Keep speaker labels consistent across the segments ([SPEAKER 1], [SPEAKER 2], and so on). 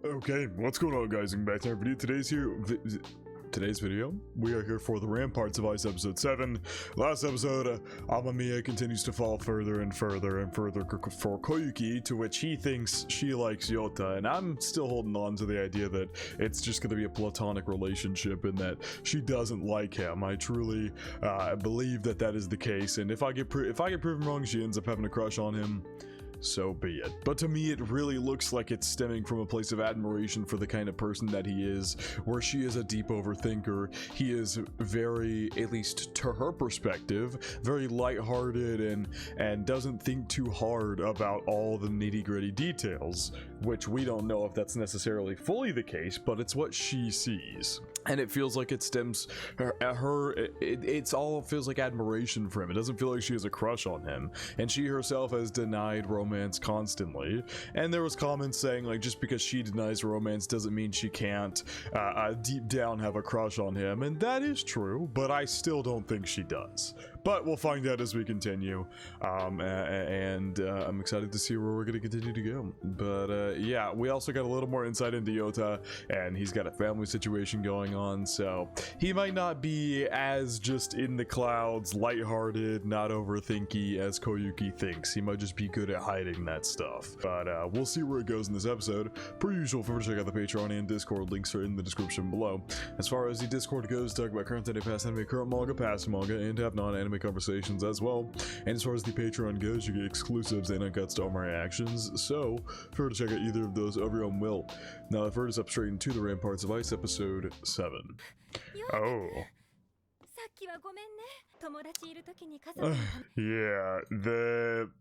[SPEAKER 1] Okay, what's going on, guys? And back to our video. Today's video, we are here for the Ramparts of Ice episode 7. Last episode, Amamiya continues to fall further and further and further for Koyuki, to which he thinks she likes Yota, and I'm still holding on to the idea that it's just going to be a platonic relationship and that she doesn't like him. I truly believe that that is the case, and if I get proven wrong, she ends up having a crush on him. So be it. But to me, it really looks like it's stemming from a place of admiration for the kind of person that he is, where she is a deep overthinker. He is very, at least to her perspective, very lighthearted and doesn't think too hard about all the nitty-gritty details, which we don't know if that's necessarily fully the case, but it's what she sees. And it feels like it stems it's all feels like admiration for him. It doesn't feel like she has a crush on him, and she herself has denied romance constantly. And there was comments saying, like, just because she denies romance doesn't mean she can't deep down have a crush on him, and that is true, but I still don't think she does. But we'll find out as we continue, and I'm excited to see where we're going to continue to go. But yeah, we also got a little more insight into Yota, and he's got a family situation going on, so he might not be as just in the clouds, lighthearted, not overthinky as Koyuki thinks. He might just be good at hiding that stuff. But we'll see where it goes in this episode. Per usual, feel free to check out the Patreon and Discord, links are in the description below. As far as the Discord goes, talk about current anime, past anime, current manga, past manga, and have non-anime conversations as well. And as far as the Patreon goes, you get exclusives and uncuts to all my reactions, so feel free to check out either of those of your own will. Now I've heard us up straight into the Ramparts of Ice episode 7. Oh. Yeah,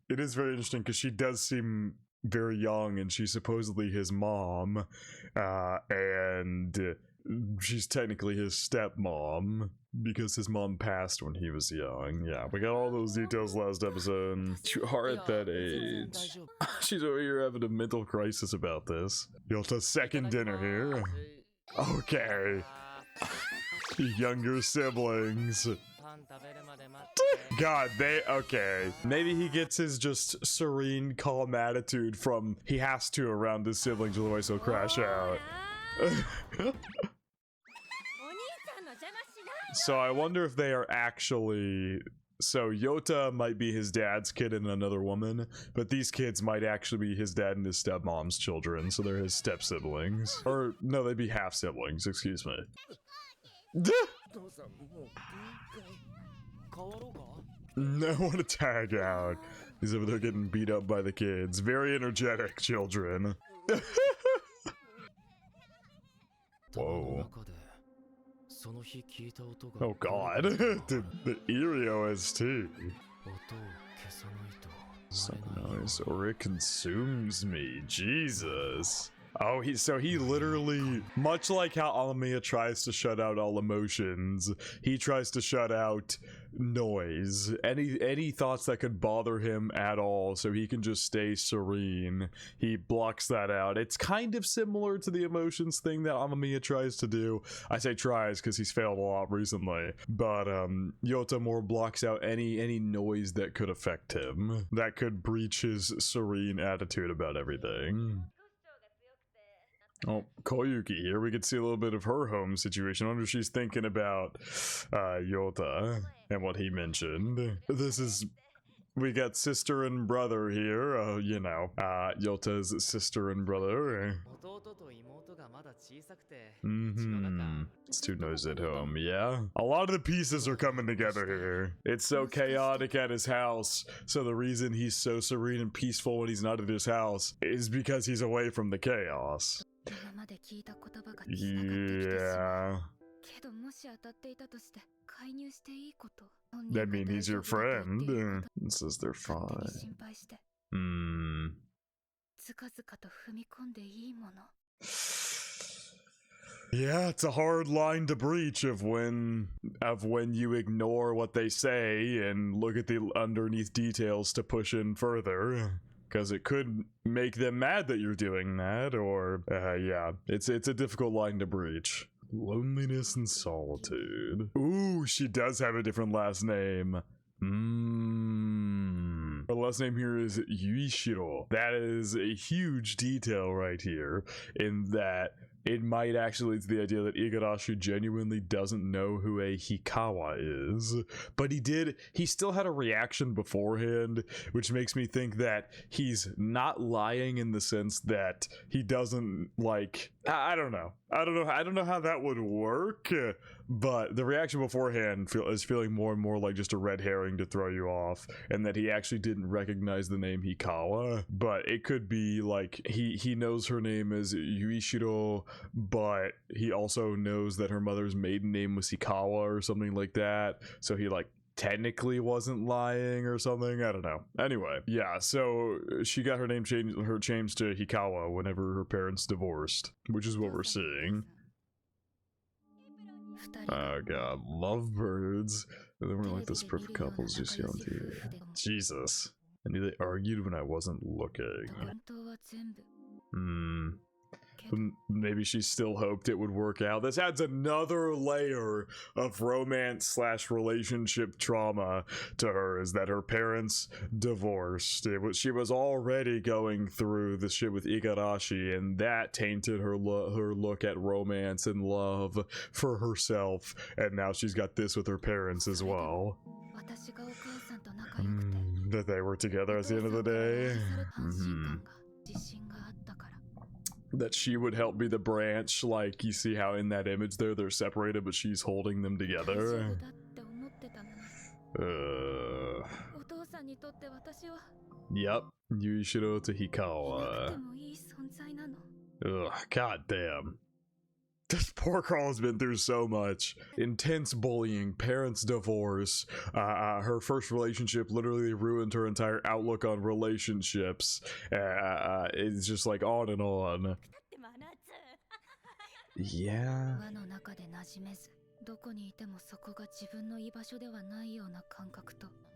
[SPEAKER 1] it is very interesting because she does seem very young, and she's supposedly his mom, and she's technically his stepmom because his mom passed when he was young. Yeah, we got all those details last episode. You are at that age. She's over here having a mental crisis about this. Yota's second dinner here. Okay. Younger siblings. God, okay. Maybe he gets his just serene, calm attitude from he has to around his siblings, otherwise he'll crash out. So I wonder if they are actually... So Yota might be his dad's kid and another woman, but these kids might actually be his dad and his stepmom's children, so they're his step-siblings. Or, no, they'd be half-siblings, excuse me. No, I want to tag out. He's over there getting beat up by the kids. Very energetic children. Whoa. Oh god. the eerie OST. Some noise or it consumes me. Jesus. Oh, so he literally, much like how Amamiya tries to shut out all emotions, he tries to shut out noise. Any thoughts that could bother him at all, so he can just stay serene. He blocks that out. It's kind of similar to the emotions thing that Amamiya tries to do. I say tries because he's failed a lot recently. But Yota more blocks out any noise that could affect him, that could breach his serene attitude about everything. Oh, Koyuki here. We could see a little bit of her home situation. I wonder if she's thinking about Yota and what he mentioned. This is... We got sister and brother here, you know, Yota's sister and brother. It's too noisy at home, yeah? A lot of the pieces are coming together here. It's so chaotic at his house, so the reason he's so serene and peaceful when he's not at his house is because he's away from the chaos. Yeah. That means he's your friend. It says they're fine. Yeah, it's a hard line to breach of when you ignore what they say and look at the underneath details to push in further. Because it could make them mad that you're doing that, or, yeah, it's a difficult line to breach. Loneliness and solitude. Ooh, she does have a different last name. Her last name here is Yuishiro. That is a huge detail right here, in that it might actually lead to the idea that Igarashi genuinely doesn't know who a Hikawa is, but he still had a reaction beforehand, which makes me think that he's not lying in the sense that he doesn't, like, I don't know how that would work, but the reaction beforehand is feeling more and more like just a red herring to throw you off, and that he actually didn't recognize the name Hikawa. But it could be like he knows her name is Yuishiro, but he also knows that her mother's maiden name was Hikawa or something like that, so he like technically wasn't lying or something. I don't know. Anyway, yeah, so she got her name changed to Hikawa whenever her parents divorced, which is what we're seeing. Oh god, lovebirds. They weren't like this perfect couples you see on TV. Jesus. I knew they argued when I wasn't looking. Maybe she still hoped it would work out. This adds another layer of romance/relationship trauma to her, is that her parents divorced. She was already going through the shit with Igarashi, and that tainted her look at romance and love for herself, and now she's got this with her parents as well. That they were together at the end of the day. That she would help be the branch, like you see how in that image there they're separated but she's holding them together. Yep, Yuishiro to Hikawa. Ugh, god damn. This poor girl has been through so much. Intense bullying, parents' divorce, her first relationship literally ruined her entire outlook on relationships. It's just like on and on. Yeah.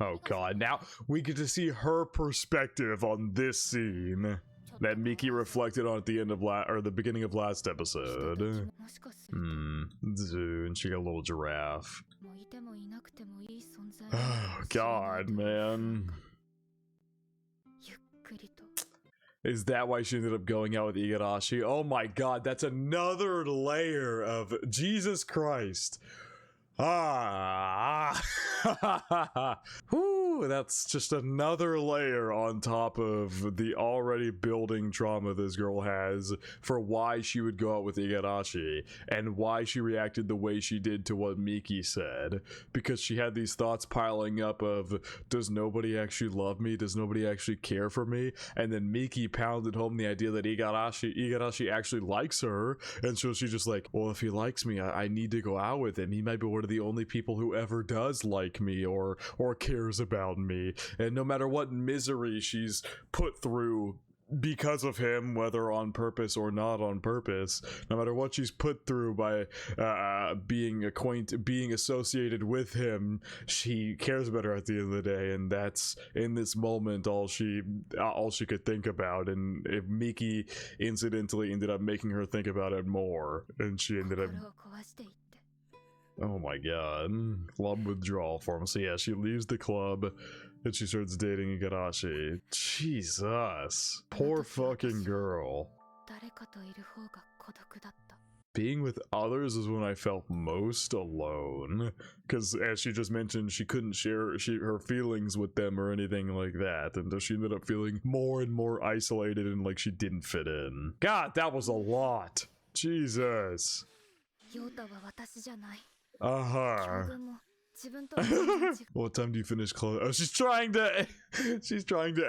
[SPEAKER 1] Oh god, now we get to see her perspective on this scene that Miki reflected on at the end of the beginning of last episode. And she got a little giraffe. Oh god, man. Is that why she ended up going out with Igarashi? Oh my god, that's another layer of Jesus Christ. Whew, that's just another layer on top of the already building trauma this girl has for why she would go out with Igarashi and why she reacted the way she did to what Miki said, because she had these thoughts piling up of, does nobody actually love me? Does nobody actually care for me? And then Miki pounded home the idea that Igarashi actually likes her, and so she's just like, well, if he likes me, I need to go out with him. He might be one of the only people who ever does like me or cares about me, and no matter what misery she's put through because of him, whether on purpose or not on purpose, no matter what she's put through by being associated with him, she cares about her at the end of the day, and that's in this moment all she could think about. And if Miki incidentally ended up making her think about it more, and she ended up, oh my god, club withdrawal form. So yeah, she leaves the club and she starts dating Igarashi. Jesus, poor fucking girl. Being with others is when I felt most alone, because as she just mentioned, she couldn't share her feelings with them or anything like that, and she ended up feeling more and more isolated and like she didn't fit in. God, that was a lot. Jesus. What time do you finish class? Oh, she's trying to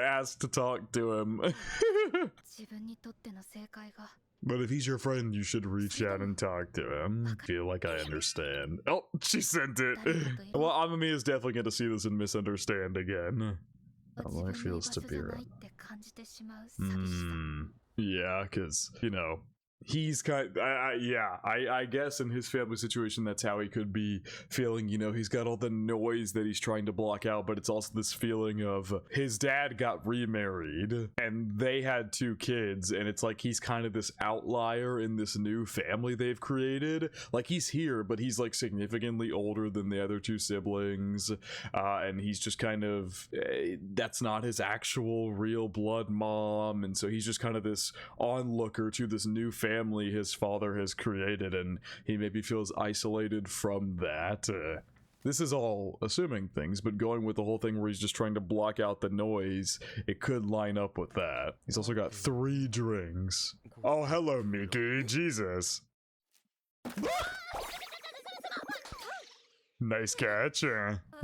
[SPEAKER 1] ask to talk to him. But if he's your friend, you should reach out and talk to him. Feel like I understand. Oh, she sent it. Well, Amami is definitely going to see this and misunderstand again. How life feels to be around. Yeah, because, you know, he's I guess in his family situation that's how he could be feeling. You know, he's got all the noise that he's trying to block out, but it's also this feeling of his dad got remarried and they had 2 kids, and it's like he's kind of this outlier in this new family they've created. Like, he's here, but he's like significantly older than the other 2 siblings, and he's just kind of that's not his actual real blood mom, and so he's just kind of this onlooker to this new family his father has created, and he maybe feels isolated from that. This is all assuming things, but going with the whole thing where he's just trying to block out the noise, it could line up with that. He's also got 3 drinks. Oh, hello, Miki. Jesus. Nice catch.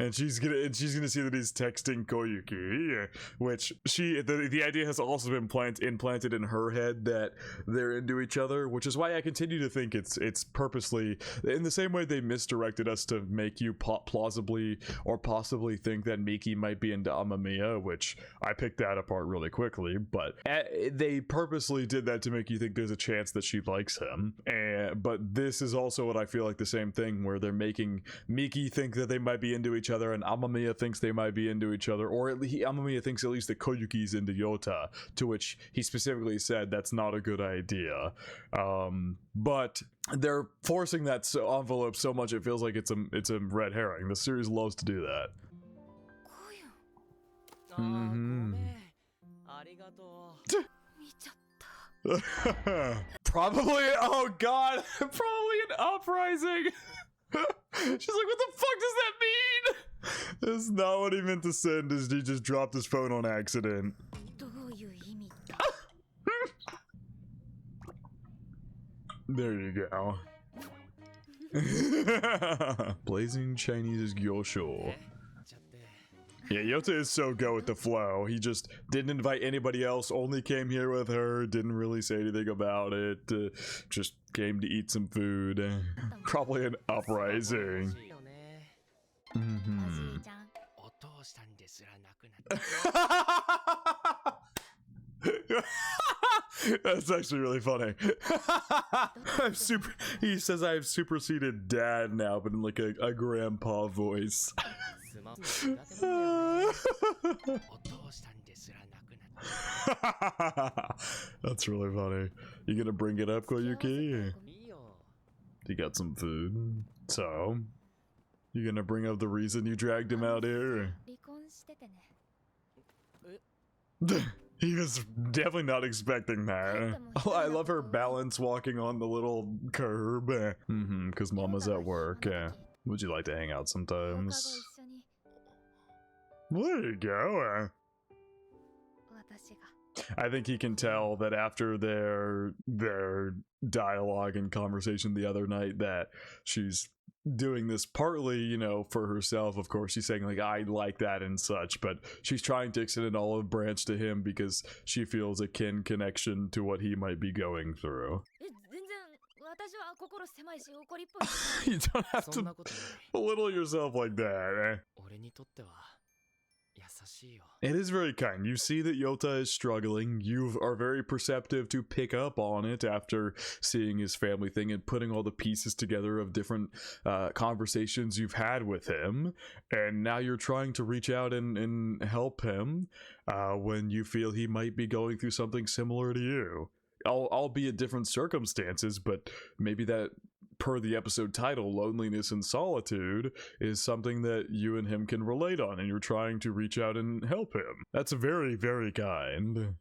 [SPEAKER 1] And she's gonna see that he's texting Koyuki, which the idea has also been implanted in her head that they're into each other, which is why I continue to think it's purposely, in the same way they misdirected us to make you plausibly or possibly think that Miki might be into Amamiya, which I picked that apart really quickly, but they purposely did that to make you think there's a chance that she likes him. But this is also what I feel like the same thing, where they're making Miki think that they might be into each other, and Amamiya thinks they might be into each other, or Amamiya thinks at least that Koyuki's into YOTA, to which he specifically said that's not a good idea. But they're forcing that envelope so much it feels like it's a red herring. The series loves to do that. Probably, oh god, probably an uprising. She's like, what the fuck does that mean? That's not what he meant to send. He just dropped his phone on accident. There you go. Blazing Chinese Gyosho. Yeah, Yota is so go with the flow. He just didn't invite anybody else, only came here with her, didn't really say anything about it, just came to eat some food. Probably an uprising. That's actually really funny. He says I have superseded dad now, but in like a grandpa voice. That's really funny. You gonna bring it up, Koyuki? You got some food. So, you gonna bring up the reason you dragged him out here? He was definitely not expecting that. Oh, I love her balance walking on the little curb. Because Mama's at work. Would you like to hang out sometimes? Well, there you go. I think he can tell that after their dialogue and conversation the other night that she's doing this partly, you know, for herself. Of course, she's saying like, I like that and such, but she's trying to extend an olive branch to him because she feels a kin connection to what he might be going through. You don't have to belittle yourself like that. It is very kind. You see that Yota is struggling. You are very perceptive to pick up on it after seeing his family thing and putting all the pieces together of different conversations you've had with him. And now you're trying to reach out and help him when you feel he might be going through something similar to you. Albeit different circumstances, but maybe that, per the episode title, loneliness and solitude, is something that you and him can relate on, and you're trying to reach out and help him. That's very, very kind.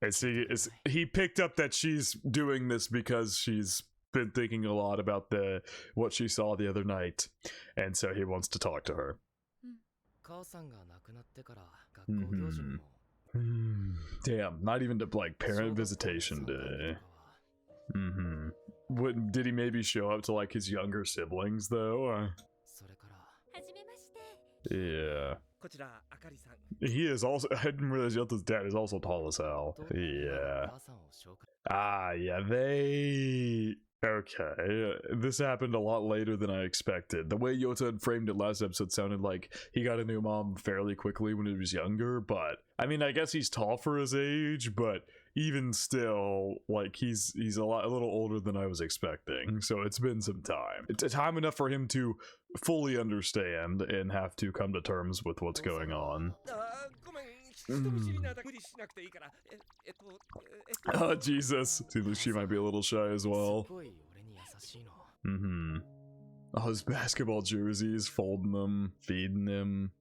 [SPEAKER 1] I see. He picked up that she's doing this because she's been thinking a lot about what she saw the other night, and so he wants to talk to her. Damn, not even to like parent visitation day. Did he maybe show up to like his younger siblings though? Yeah. He is also, I didn't realize Yota's dad is also tall as hell. Yeah. Ah, yeah, Okay, this happened a lot later than I expected. The way Yota had framed it last episode sounded like he got a new mom fairly quickly when he was younger, but I mean, I guess he's tall for his age, but even still, like, he's a little older than I was expecting, so it's been some time. It's time enough for him to fully understand and have to come to terms with what's going on. Oh, Jesus. Seems like she might be a little shy as well. Oh, his basketball jerseys, folding them, feeding him.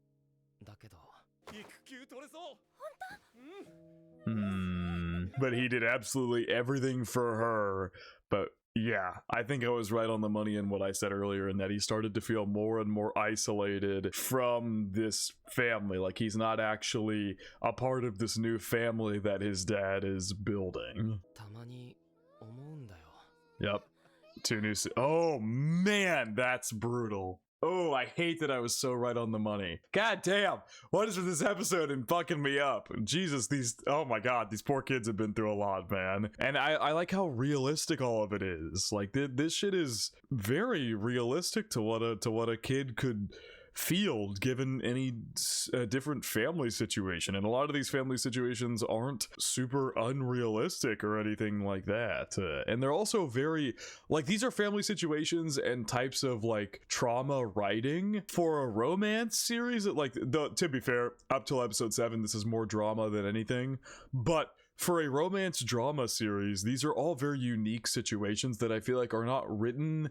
[SPEAKER 1] But he did absolutely everything for her. But yeah, I think I was right on the money in what I said earlier, in that he started to feel more and more isolated from this family. Like he's not actually a part of this new family that his dad is building. Yep. Oh man, that's brutal. Oh, I hate that I was so right on the money. God damn, what is with this episode and fucking me up? Jesus, oh my god, these poor kids have been through a lot, man. And I like how realistic all of it is. Like, this shit is very realistic to what a kid could feel given any different family situation, and a lot of these family situations aren't super unrealistic or anything like that, and they're also very, like, these are family situations and types of like trauma writing for a romance series that, like, to be fair, up till episode 7 this is more drama than anything, but for a romance drama series, these are all very unique situations that I feel like are not written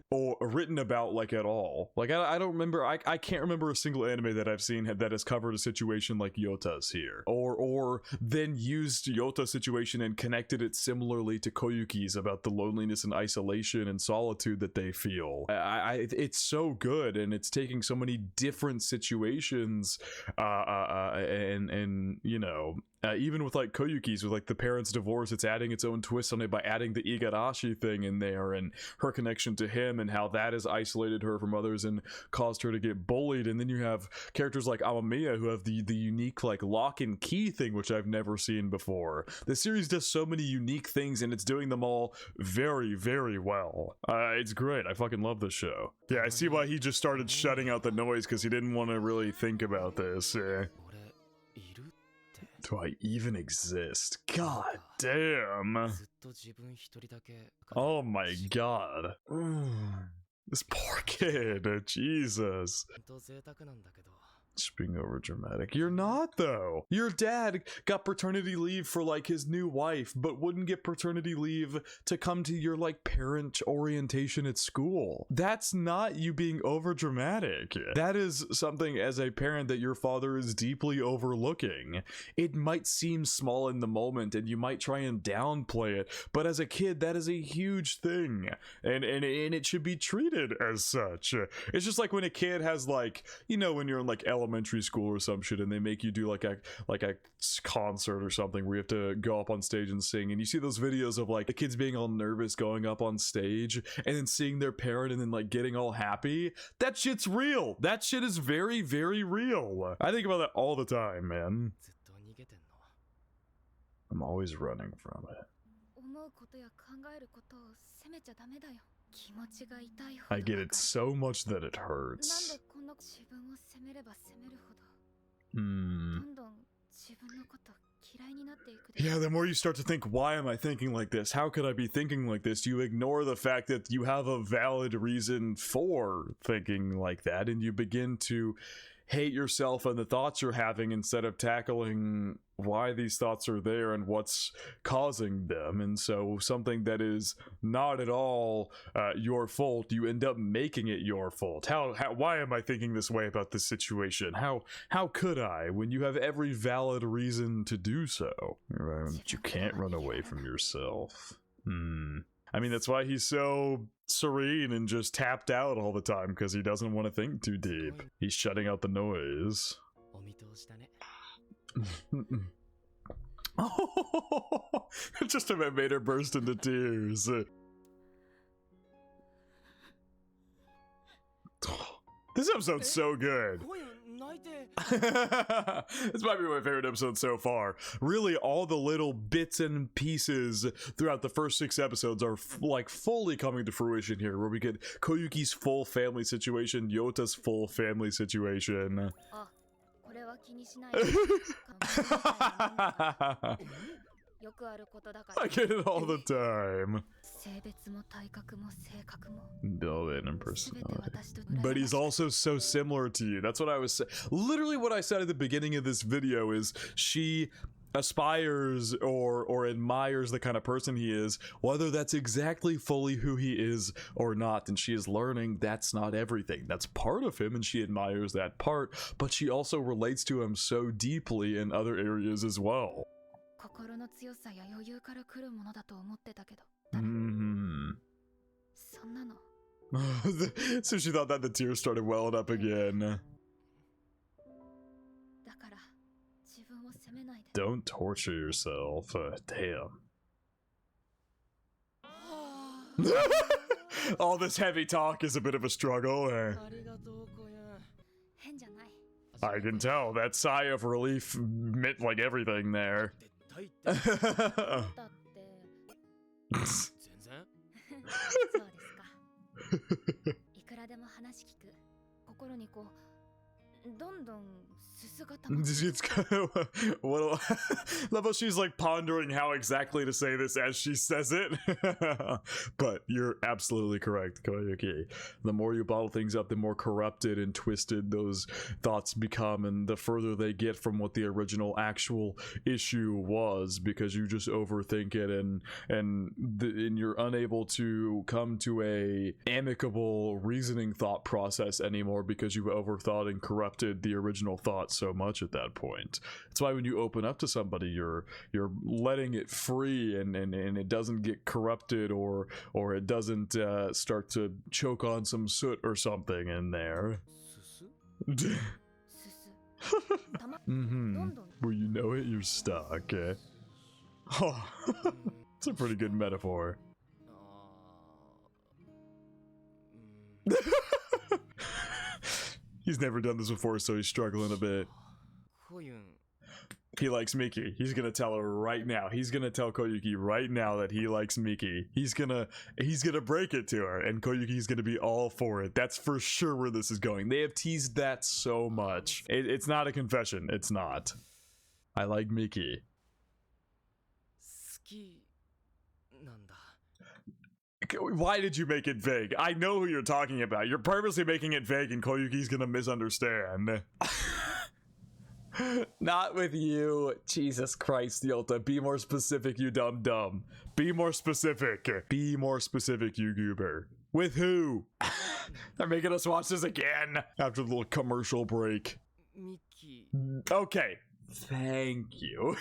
[SPEAKER 1] about like at all. Like I don't remember, I can't remember a single anime that I've seen that has covered a situation like YOTA's here, or then used YOTA situation and connected it similarly to KOYUKI'S about the loneliness and isolation and solitude that they feel. It's so good, and it's taking so many different situations and you know, even with like KOYUKI'S, with like the parents' divorce, it's adding its own twist on it by adding the Igarashi thing in there and her connection to him and how that has isolated her from others and caused her to get bullied. And then you have characters like Amamiya who have the unique like lock and key thing, which I've never seen before. The series does so many unique things, and it's doing them all very, very well. It's great. I fucking love this show. Yeah, I see why he just started shutting out the noise, because he didn't want to really think about this. Do I even exist? God damn. Oh my god. This poor kid. Jesus. Just being over dramatic. You're not, though. Your dad got paternity leave for like his new wife, but wouldn't get paternity leave to come to your like parent orientation at school. That's not you being over dramatic. That is something as a parent that your father is deeply overlooking. It might seem small in the moment and you might try and downplay it, but as a kid that is a huge thing, and it should be treated as such. It's just like when a kid has, like, you know, when you're in like elementary school or some shit and they make you do like a concert or something where you have to go up on stage and sing, and you see those videos of like the kids being all nervous going up on stage and then seeing their parent and then like getting all happy. That shit's real. That shit is very, very real. I think about that all the time, man. I'm always running from it. I get it so much that it hurts. Yeah, the more you start to think, why am I thinking like this? How could I be thinking like this? You ignore the fact that you have a valid reason for thinking like that, and you begin to hate yourself and the thoughts you're having instead of tackling why these thoughts are there and what's causing them. And so something that is not at all your fault, you end up making it your fault. Why am I thinking this way about this situation? How could I, when you have every valid reason to do so? You can't run away from yourself. I mean, that's why he's so serene and just tapped out all the time, because he doesn't want to think too deep. He's shutting out the noise. Oh, just about made her burst into tears. This episode's so good. This might be my favorite episode so far. Really, all the little bits and pieces throughout the first 6 episodes are like fully coming to fruition here, where we get Koyuki's full family situation, Yota's full family situation. I get it all the time. Build-in and personality. But he's also so similar to you. That's what I was saying. Literally what I said at the beginning of this video is she aspires or admires the kind of person he is, whether that's exactly fully who he is or not, and she is learning that's not everything. That's part of him, and she admires that part, but she also relates to him so deeply in other areas as well. So she thought that the tears started welling up again. Don't torture yourself. Damn. All this heavy talk is a bit of a struggle. I can tell that sigh of relief meant like everything there. It's kind of what she's like pondering how exactly to say this as she says it. But you're absolutely correct, Koyuki. The more you bottle things up, the more corrupted and twisted those thoughts become, and the further they get from what the original actual issue was, because you just overthink it, and you're unable to come to a amicable reasoning thought process anymore because you've overthought and corrupted the original thought so much at that point. It's why when you open up to somebody, you're letting it free, and it doesn't get corrupted or it doesn't start to choke on some soot or something in there. Where you know it, you're stuck. Oh, it's a pretty good metaphor. He's never done this before, so he's struggling a bit. He likes Miki. He's gonna tell her right now. He's gonna tell Koyuki right now that he likes Miki. He's gonna break it to her, and Koyuki's gonna be all for it. That's for sure where this is going. They have teased that so much. It's not a confession. It's not. I like Miki. Why did you make it vague? I know who you're talking about. You're purposely making it vague, and Koyuki's gonna misunderstand. Not with you. Jesus Christ, Yota. Be more specific, you dumb. Be more specific. Be more specific, you goober. With who? They're making us watch this again after the little commercial break. Okay. Thank you.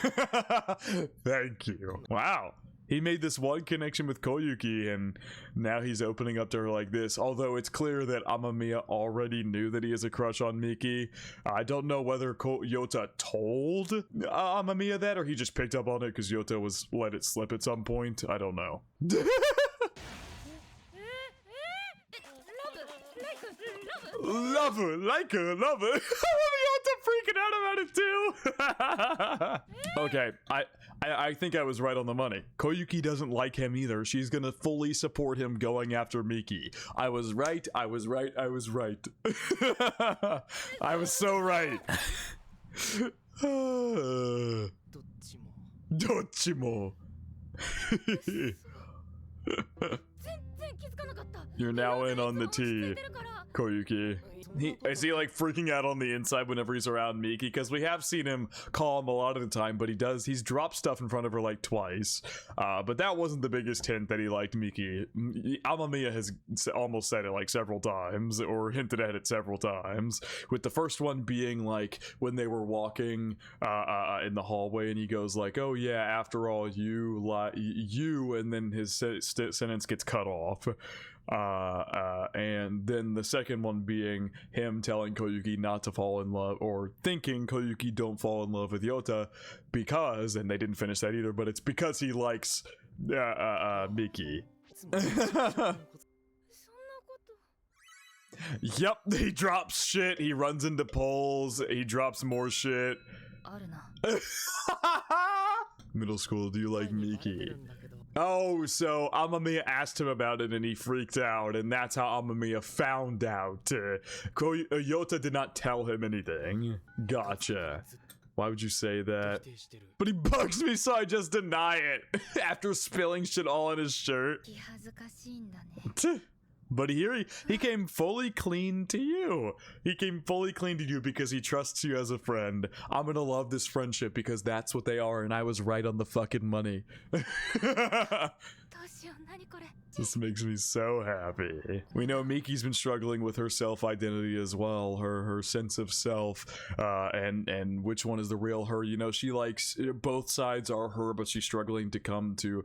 [SPEAKER 1] Thank you. Wow. He made this one connection with Koyuki, and now he's opening up to her like this. Although it's clear that Amamiya already knew that he has a crush on Miki. I don't know whether Yota told Amamiya that, or he just picked up on it because Yota was let it slip at some point. I don't know. Love her, like her, love her. Yota freaking out about it too. Okay, I think I was right on the money. Koyuki doesn't like him either. She's gonna fully support him going after Miki. I was right. I was right. I was right. I was so right. Dochimo. You're now in on the tea, Koyuki. Is he like freaking out on the inside whenever he's around Miki? Because we have seen him calm a lot of the time, but he's dropped stuff in front of her like twice. But that wasn't the biggest hint that he liked Miki. Amamiya has almost said it like several times, or hinted at it several times. With the first one being like when they were walking in the hallway, and he goes like, "Oh yeah, after all, you," and then his sentence gets cut off. And then the second one being him telling Koyuki not to fall in love, or thinking Koyuki don't fall in love with Yota because, and they didn't finish that either, but it's because he likes Miki. Yep, he drops shit, he runs into poles, he drops more shit. Middle school, do you like Miki? Oh, so Amamiya asked him about it and he freaked out, and that's how Amamiya found out. YOTA did not tell him anything. Gotcha. Why would you say that? But he bugs me, so I just deny it. After spilling shit all on his shirt. But here he came fully clean to you. He came fully clean to you because he trusts you as a friend. I'm gonna love this friendship because that's what they are, and I was right on the fucking money. This makes me so happy. We know Miki's been struggling with her self-identity as well, her sense of self, and which one is the real her. You know, she likes, both sides are her, but she's struggling to come to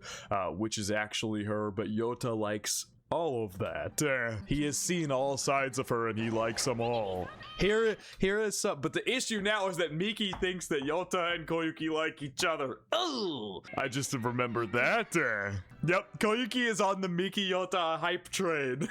[SPEAKER 1] which is actually her. But YOTA likes all of that. He has seen all sides of her and he likes them all. Here is some, but the issue now is that Miki thinks that YOTA and Koyuki like each other. Oh, I just remembered that. Yep, Koyuki is on the Miki YOTA hype train.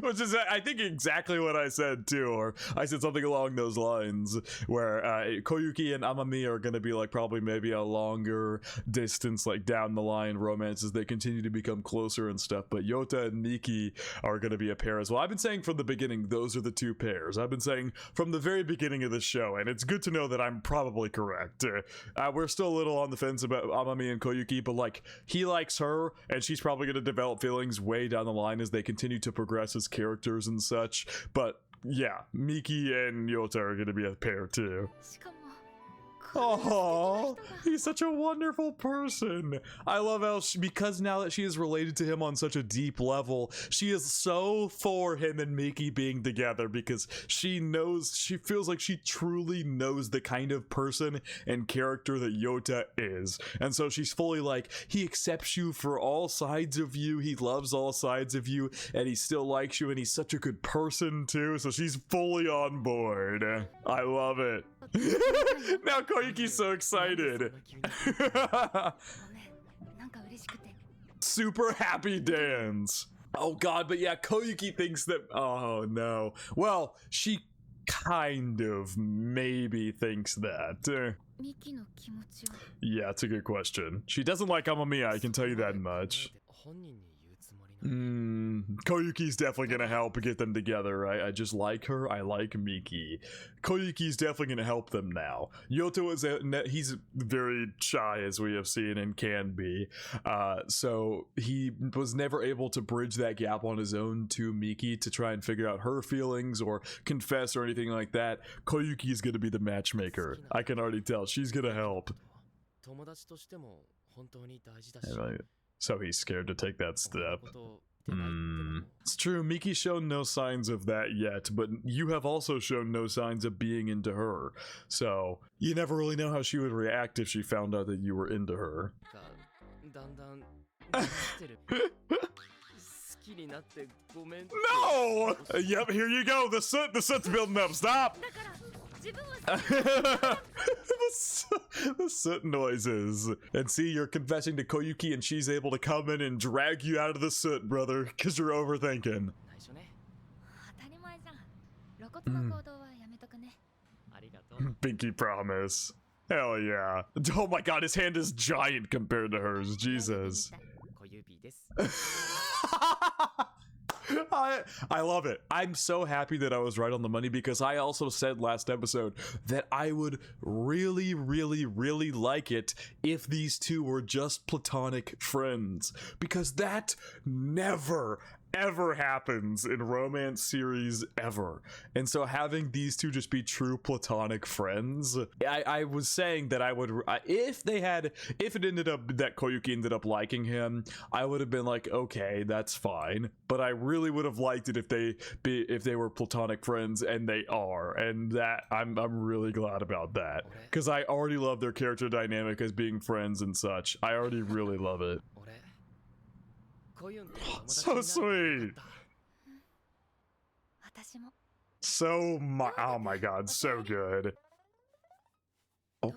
[SPEAKER 1] Which is, I think, exactly what I said too, or I said something along those lines, where Koyuki and Amamiya are gonna be like probably maybe a longer distance, like down the line romance as they continue to become closer and stuff, but YOTA and Miki are going to be a pair as well. I've been saying from the beginning, those are the two pairs. I've been saying from the very beginning of the show, and it's good to know that I'm probably correct. We're still a little on the fence about Amami and Koyuki, but like, he likes her, and she's probably going to develop feelings way down the line as they continue to progress as characters and such. But yeah, Miki and YOTA are going to be a pair too. Oh, he's such a wonderful person. I love how because now that she is related to him on such a deep level, she is so for him and Miki being together because she feels like she truly knows the kind of person and character that YOTA is. And so she's fully like, he accepts you for all sides of you, he loves all sides of you, and he still likes you, and he's such a good person too, so she's fully on board. I love it. Now Koyuki's so excited. Super happy dance. Oh god, but yeah, Koyuki thinks that, oh no. Well, she kind of maybe thinks that. Yeah, it's a good question. She doesn't like Amamiya, I can tell you that much. Koyuki's definitely gonna help get them together, right? I just like her, I like Miki. Koyuki's definitely gonna help them now. YOTA is he's very shy, as we have seen, and can be. So he was never able to bridge that gap on his own to Miki to try and figure out her feelings or confess or anything like that. Koyuki's gonna be the matchmaker. I can already tell. She's gonna help. So he's scared to take that step. It's true, Miki's shown no signs of that yet, but you have also shown no signs of being into her. So you never really know how she would react if she found out that you were into her. No! Yep, here you go. The soot's building up. Stop! The soot noises. And see, you're confessing to Koyuki and she's able to come in and drag you out of the soot, brother, because you're overthinking. Pinky promise. Hell yeah. Oh my god, his hand is giant compared to hers. Jesus. I love it. I'm so happy that I was right on the money because I also said last episode that I would really, really, really like it if these two were just platonic friends, because that never ever happens in romance series ever. And so having these two just be true platonic friends, I was saying that I would, if it ended up that Koyuki ended up liking him, I would have been like, okay, that's fine. But I really would have liked it if they were platonic friends, and they are, and that I'm really glad about that, because I already love their character dynamic as being friends and such. I already really love it. So sweet. Oh my god, so good. Oh.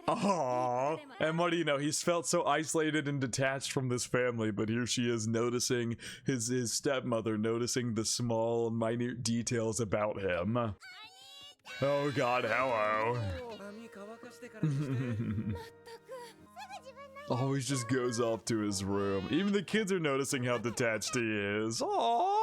[SPEAKER 1] Aww. And what do you know? He's felt so isolated and detached from this family, but here she is noticing his stepmother, noticing the small, minute details about him. Oh god, hello. Always just goes off to his room. Even the kids are noticing how detached he is. Aww.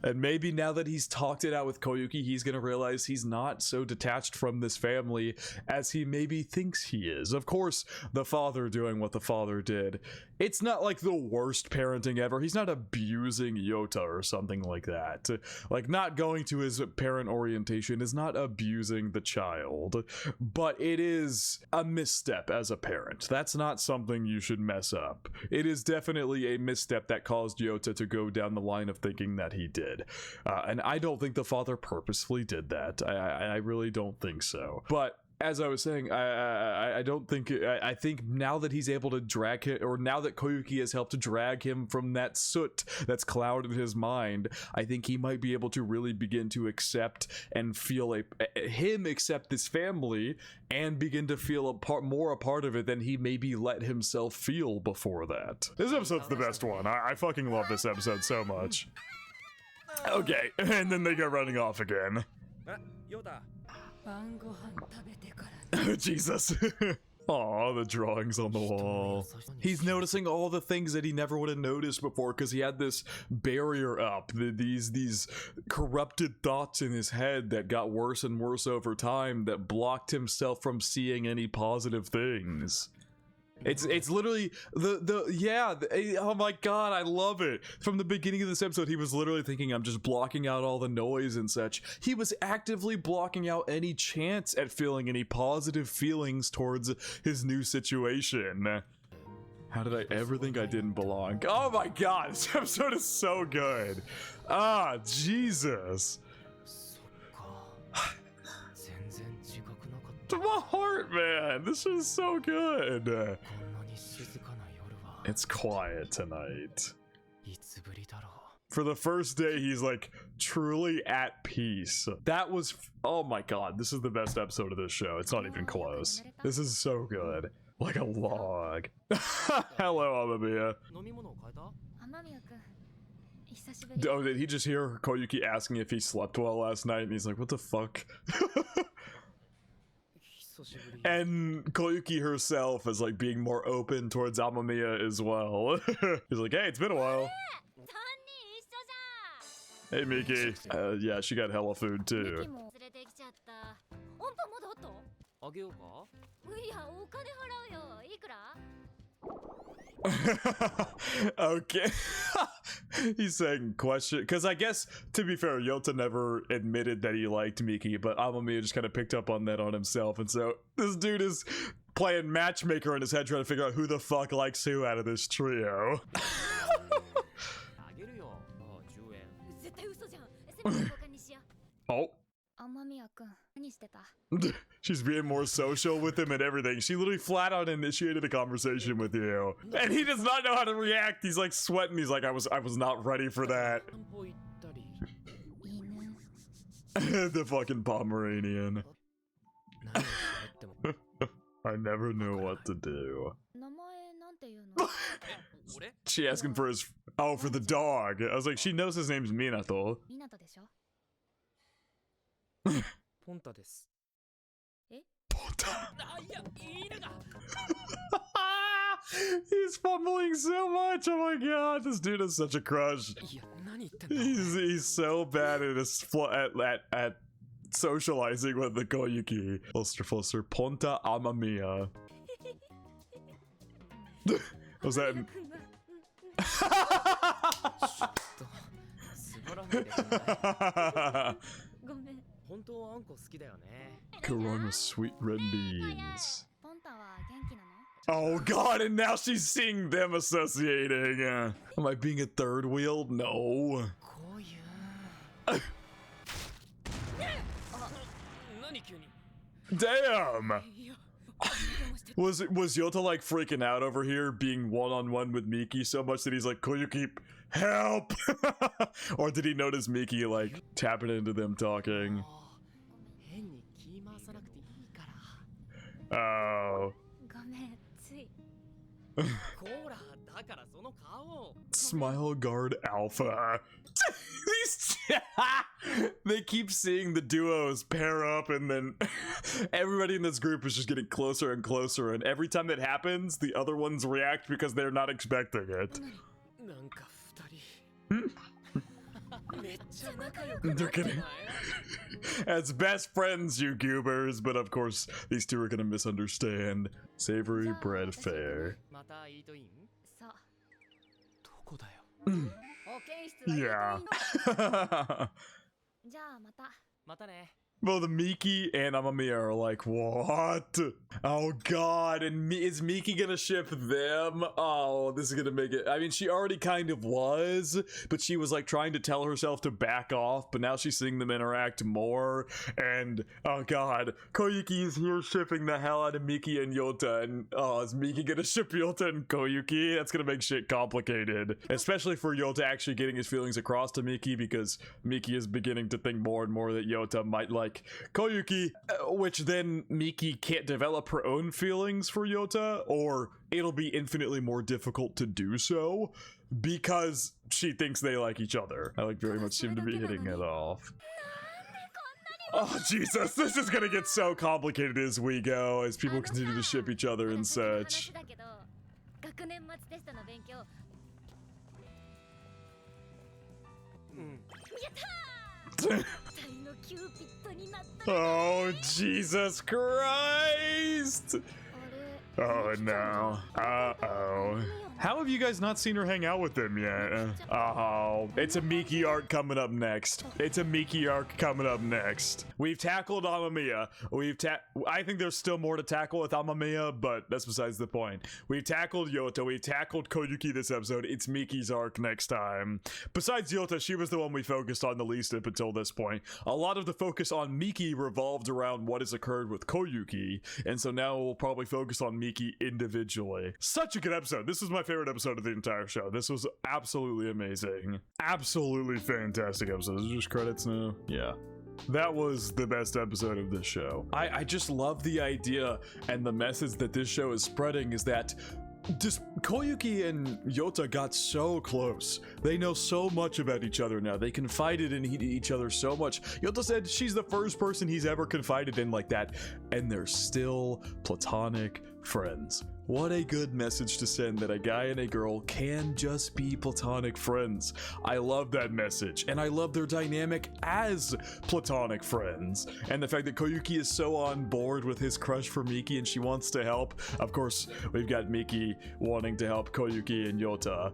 [SPEAKER 1] And maybe now that he's talked it out with Koyuki, he's gonna realize he's not so detached from this family as he maybe thinks he is. Of course, the father doing what the father did. It's not like the worst parenting ever. He's not abusing Yota or something like that. Like, not going to his parent orientation is not abusing the child, but it is a misstep as a parent. That's not something you should mess up. It is definitely a misstep that caused Yota to go down the line of thinking that he did. And I don't think the father purposefully did that. I really don't think so. But as I was saying, I don't think, I think now that he's able to drag it, or now that Koyuki has helped to drag him from that soot that's clouded his mind, I think he might be able to really begin to accept and feel accept this family and begin to feel more a part of it than he maybe let himself feel before that. This episode's the best one. I fucking love this episode so much. Okay, and then they go running off again. Oh, Jesus. Aw, the drawings on the wall. He's noticing all the things that he never would have noticed before because he had this barrier up, these corrupted thoughts in his head that got worse and worse over time that blocked himself from seeing any positive things. It's literally oh my god, I love it. From the beginning of this episode, he was literally thinking, I'm just blocking out all the noise and such. He was actively blocking out any chance at feeling any positive feelings towards his new situation. How did I ever think I didn't belong? Oh my god, this episode is so good. Ah, Jesus. To my heart, man, this is so good. It's quiet tonight. For the first day, he's like truly at peace. That was, oh my god, this is the best episode of this show. It's not even close. This is so good. Like a log. Hello, Amamiya. Oh, did he just hear Koyuki asking if he slept well last night? And he's like, what the fuck? And Koyuki herself is like being more open towards Amamiya as well. He's like, hey, it's been a while. Hey, Miki. Yeah, she got hella food too. Okay. He's saying question, because I guess, to be fair, Yota never admitted that he liked Miki, but Amamiya just kind of picked up on that on himself, and so this dude is playing matchmaker in his head trying to figure out who the fuck likes who out of this trio. Oh. She's being more social with him and everything. She literally flat out initiated a conversation with you. And he does not know how to react. He's like sweating. He's like, I was not ready for that. The fucking Pomeranian. I never knew what to do. She asking for his, oh, for the dog. I was like, she knows his name's Minato. Ponta. He's fumbling so much. Oh my god, this dude is such a crush. He's so bad at at socializing with the Koyuki. Fluster, Ponta Amamiya. Was that? Corona sweet red beans. Oh god, and now she's seeing them associating. Am I being a third wheel? No. Damn! Was Yota like freaking out over here being one-on-one with Miki so much that he's like, Koyuki, help! Or did he notice Miki like tapping into them talking? Oh. Smile Guard Alpha. These they keep seeing the duos pair up, and then everybody in this group is just getting closer and closer, and every time that happens, the other ones react because they're not expecting it. They're getting as best friends, you goobers, but of course these two are gonna misunderstand. Savory bread fair. Yeah. Well, the Miki and Amamiya are like, what? Oh god, and is Miki gonna ship them? Oh, this is gonna make it. I mean, she already kind of was, but she was like trying to tell herself to back off, but now she's seeing them interact more, and oh god, Koyuki is here shipping the hell out of Miki and Yota, and oh, is Miki gonna ship Yota and Koyuki? That's gonna make shit complicated, especially for Yota actually getting his feelings across to Miki, because Miki is beginning to think more and more that Yota might like Koyuki, which then Miki can't develop her own feelings for Yota, or it'll be infinitely more difficult to do so because she thinks they like each other. I like very much seem to be hitting it off. Oh Jesus, this is gonna get so complicated as we go, as people continue to ship each other and such. Oh, Jesus Christ! Oh no. Uh-oh. How have you guys not seen her hang out with them yet? Oh, it's a Miki arc coming up next. It's a Miki arc coming up next. We've tackled Amamiya. I think there's still more to tackle with Amamiya, but that's besides the point. We've tackled Yota. We've tackled Koyuki this episode. It's Miki's arc next time. Besides Yota, she was the one we focused on the least up until this point. A lot of the focus on Miki revolved around what has occurred with Koyuki, and so now we'll probably focus on Miki individually. Such a good episode. This was my favorite episode of the entire show. This was absolutely amazing. Absolutely fantastic episode. Is it just credits now? Yeah. That was the best episode of this show. I just love the idea and the message that this show is spreading is that just Koyuki and Yota got so close. They know so much about each other now. They confided in each other so much. Yota said she's the first person he's ever confided in like that, and they're still platonic friends. What a good message to send, that a guy and a girl can just be platonic friends. I love that message, and I love their dynamic as platonic friends. And the fact that Koyuki is so on board with his crush for Miki and she wants to help. Of course, we've got Miki wanting to help Koyuki and Yota,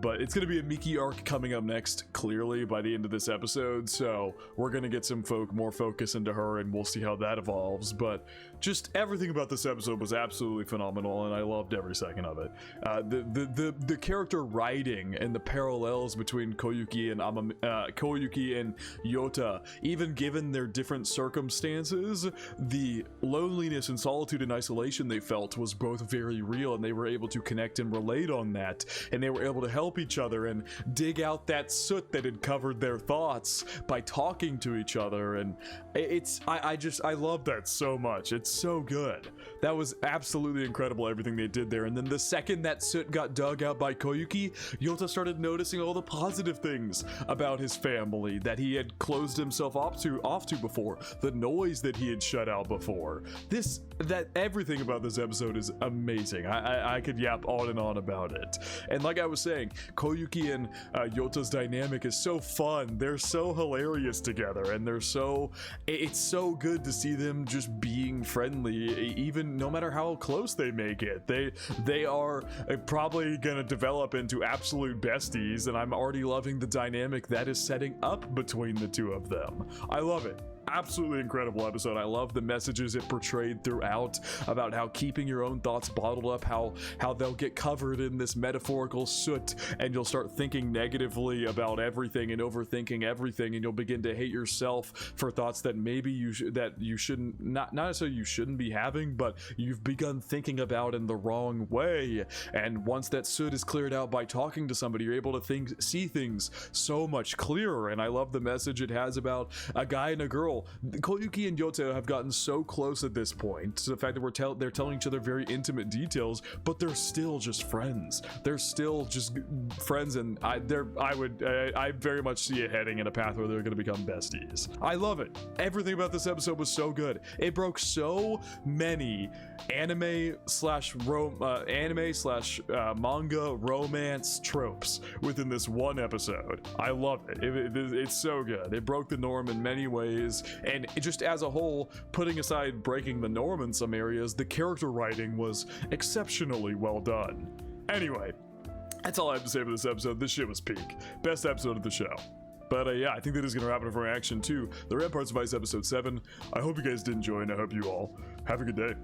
[SPEAKER 1] but it's going to be a Miki arc coming up next, clearly, by the end of this episode, so we're going to get some more focus into her, and we'll see how that evolves. But just everything about this episode was absolutely phenomenal, and I loved every second of it. The character writing and the parallels between Koyuki and Yota, even given their different circumstances, the loneliness and solitude and isolation they felt was both very real, and they were able to connect and relate on that, and they were able to help each other and dig out that soot that had covered their thoughts by talking to each other. And I love that so much. It's so good. That was absolutely incredible, everything they did there. And then the second that soot got dug out by Koyuki, Yota started noticing all the positive things about his family that he had closed himself off to before, the noise that he had shut out before. Everything about this episode is amazing. I could yap on and on about it. And like I was saying, Koyuki and Yota's dynamic is so fun. They're so hilarious together, and it's so good to see them just being friendly, even no matter how close they may get. They are probably gonna develop into absolute besties, and I'm already loving the dynamic that is setting up between the two of them. I love it. Absolutely incredible episode. I love the messages it portrayed throughout about how keeping your own thoughts bottled up, how they'll get covered in this metaphorical soot, and you'll start thinking negatively about everything and overthinking everything, and you'll begin to hate yourself for thoughts that maybe you shouldn't, not necessarily you shouldn't be having, but you've begun thinking about in the wrong way. And once that soot is cleared out by talking to somebody, you're able to see things so much clearer. And I love the message it has about a guy and a girl hell, Koyuki and YOTA have gotten so close at this point to the fact that they're telling each other very intimate details, but they're still just friends. They're still just friends, and I very much see it heading in a path where they're going to become besties. I love it. Everything about this episode was so good. It broke so many anime slash manga romance tropes within this one episode. I love it. It's so good. It broke the norm in many ways, and it just as a whole, putting aside breaking the norm in some areas, the character writing was exceptionally well done. Anyway, that's all I have to say for this episode. This shit was peak. Best episode of the show. But yeah, I think that is going to wrap it up for reaction to the Ramparts of Ice episode 7. I hope you guys did enjoy, and I hope you all have a good day.